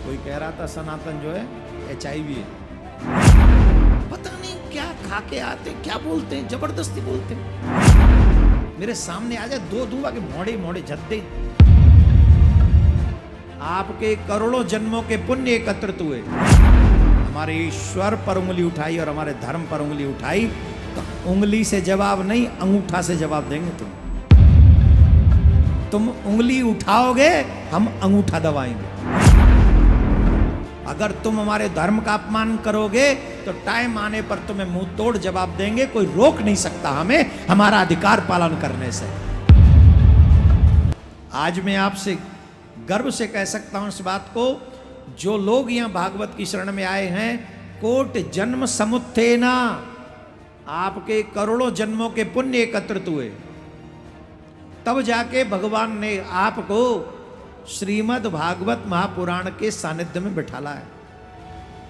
कोई कह रहा था सनातन जो है HIV है। पता नहीं क्या खा के आते, क्या बोलते हैं, जबरदस्ती बोलते हैं। मेरे सामने आ जाए दो दूबा के मोड़े मोड़े जद्दे। आपके करोड़ों जन्मों के पुण्य एकत्रित हुए, हमारे ईश्वर पर उंगली उठाई और हमारे धर्म पर उंगली उठाई, तो उंगली से जवाब नहीं, अंगूठा से जवाब देंगे। तुम उंगली उठाओगे, हम अंगूठा दबाएंगे। अगर तुम हमारे धर्म का अपमान करोगे तो टाइम आने पर तुम्हें मुंह तोड़ जवाब देंगे। कोई रोक नहीं सकता हमें हमारा अधिकार पालन करने से। आज मैं आपसे गर्व से कह सकता हूं इस बात को, जो लोग यहां भागवत की शरण में आए हैं, कोट जन्म समुत्थेना, आपके करोड़ों जन्मों के पुण्य एकत्रित हुए, तब जाके भगवान ने आपको श्रीमद् भागवत महापुराण के सानिध्य में बिठाला है।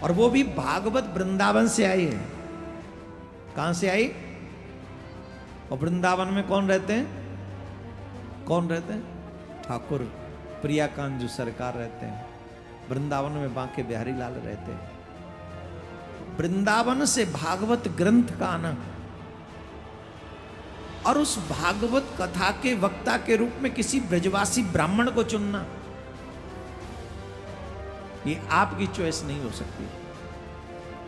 और वो भी भागवत वृंदावन से आई है। कहां से आई? और वृंदावन में कौन रहते हैं? कौन रहते हैं? ठाकुर प्रियाकांत जो सरकार रहते हैं। वृंदावन में बांके बिहारी लाल रहते हैं। वृंदावन से भागवत ग्रंथ का आना और उस भागवत कथा के वक्ता के रूप में किसी ब्रजवासी ब्राह्मण को चुनना, ये आपकी चॉइस नहीं हो सकती।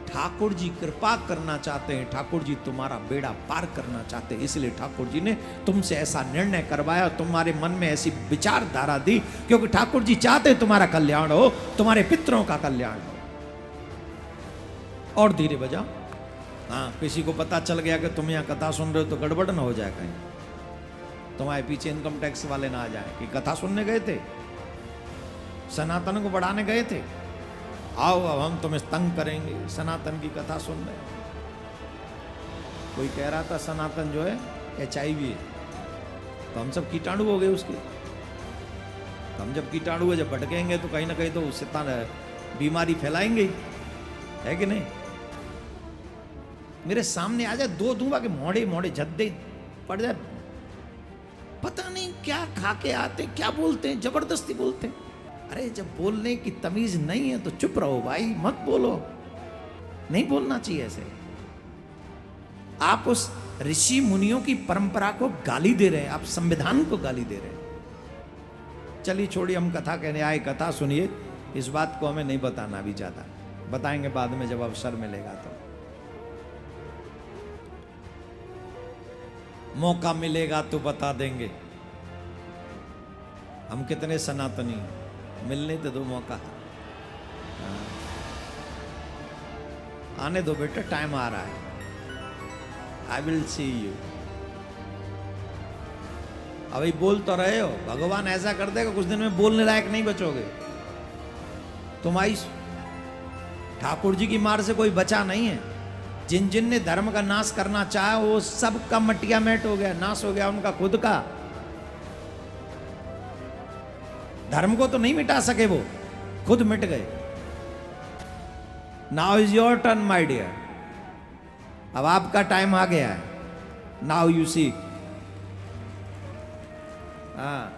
ठाकुर जी कृपा करना चाहते हैं, ठाकुर जी तुम्हारा बेड़ा पार करना चाहते हैं, इसलिए ठाकुर जी ने तुमसे ऐसा निर्णय करवाया, तुम्हारे मन में ऐसी विचारधारा दी, क्योंकि ठाकुर जी चाहते हैं तुम्हारा कल्याण हो, तुम्हारे पितरों का कल्याण हो। और धीरे बजाओ। हाँ, किसी को पता चल गया कि तुम यहाँ कथा सुन रहे हो तो गड़बड़ ना हो जाए कहीं, तुम्हारे पीछे इनकम टैक्स वाले ना आ जाए कि कथा सुनने गए थे, सनातन को बढ़ाने गए थे, आओ अब हम तुम्हें तंग करेंगे, सनातन की कथा सुन रहे। कोई कह रहा था सनातन जो है HIV है, तो हम सब कीटाणु हो गए उसके। तो हम जब कीटाणु जब भटकेंगे तो कहीं ना कहीं तो उससे बीमारी फैलाएंगे, है कि नहीं? मेरे सामने आ जाए दो दूबा के मोड़े मोड़े जद्दे पड़ जाए, पता नहीं क्या खा के आते, क्या बोलते हैं, जबरदस्ती बोलते हैं। अरे जब बोलने की तमीज नहीं है तो चुप रहो भाई, मत बोलो। नहीं बोलना चाहिए ऐसे। आप उस ऋषि मुनियों की परंपरा को गाली दे रहे हैं, आप संविधान को गाली दे रहे हैं। चलिए छोड़िए, हम कथा कहने आए, कथा सुनिए। इस बात को हमें नहीं बताना अभी ज्यादा, बताएंगे बाद में जब अवसर मिलेगा तो, मौका मिलेगा तो बता देंगे हम कितने सनातनी हैं। मिलने तो दो मौका। हाँ। आने दो बेटा, टाइम आ रहा है। I will see you. अभी बोल तो रहे हो, भगवान ऐसा कर देगा कुछ दिन में बोलने लायक नहीं बचोगे। तुम्हारी ठाकुर जी की मार से कोई बचा नहीं है। जिन जिन ने धर्म का नाश करना चाहा वो सब का मटिया मेट हो गया, नाश हो गया उनका खुद का। धर्म को तो नहीं मिटा सके, वो खुद मिट गए। Now is your turn my dear. अब आपका टाइम आ गया है। Now you see. हाँ,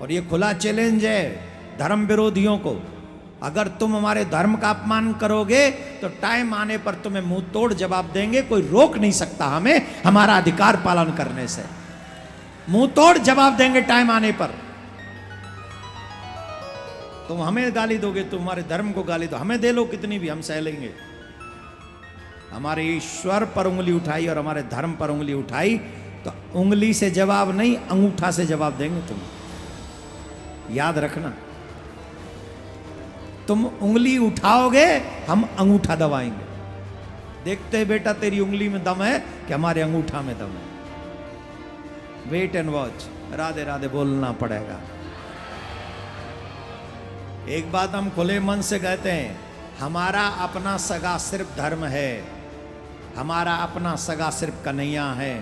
और ये खुला चैलेंज है धर्म विरोधियों को। अगर तुम हमारे धर्म का अपमान करोगे तो टाइम आने पर तुम्हें मुंह तोड़ जवाब देंगे। कोई रोक नहीं सकता हमें हमारा अधिकार पालन करने से। मुंह तोड़ जवाब देंगे टाइम आने पर। तुम हमें गाली दोगे, तुम हमारे धर्म को गाली दो, हमें दे लो कितनी भी, हम सह लेंगे। हमारे ईश्वर पर उंगली उठाई और हमारे धर्म पर उंगली उठाई, तो उंगली से जवाब नहीं, अंगूठा से जवाब देंगे। तुम याद रखना, तुम उंगली उठाओगे, हम अंगूठा दबाएंगे। देखते हैं बेटा तेरी उंगली में दम है कि हमारे अंगूठा में दम है। Wait and watch. Radhe Radhe बोलना पड़ेगा। एक बात हम खुले मन से कहते हैं, हमारा अपना सगा सिर्फ धर्म है, हमारा अपना सगा सिर्फ कन्हैया है,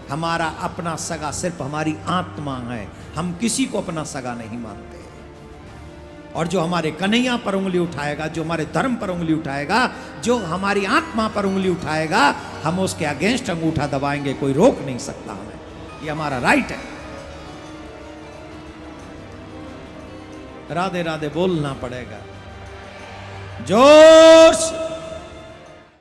हमारा अपना सगा सिर्फ हमारी आत्मा है। हम किसी को अपना सगा नहीं मानते। और जो हमारे कन्हैया पर उंगली उठाएगा, जो हमारे धर्म पर उंगली उठाएगा, जो हमारी आत्मा पर उंगली उठाएगा, हम उसके अगेंस्ट अंगूठा दबाएंगे। कोई रोक नहीं सकता हमें, ये हमारा राइट है। राधे राधे बोलना पड़ेगा। जो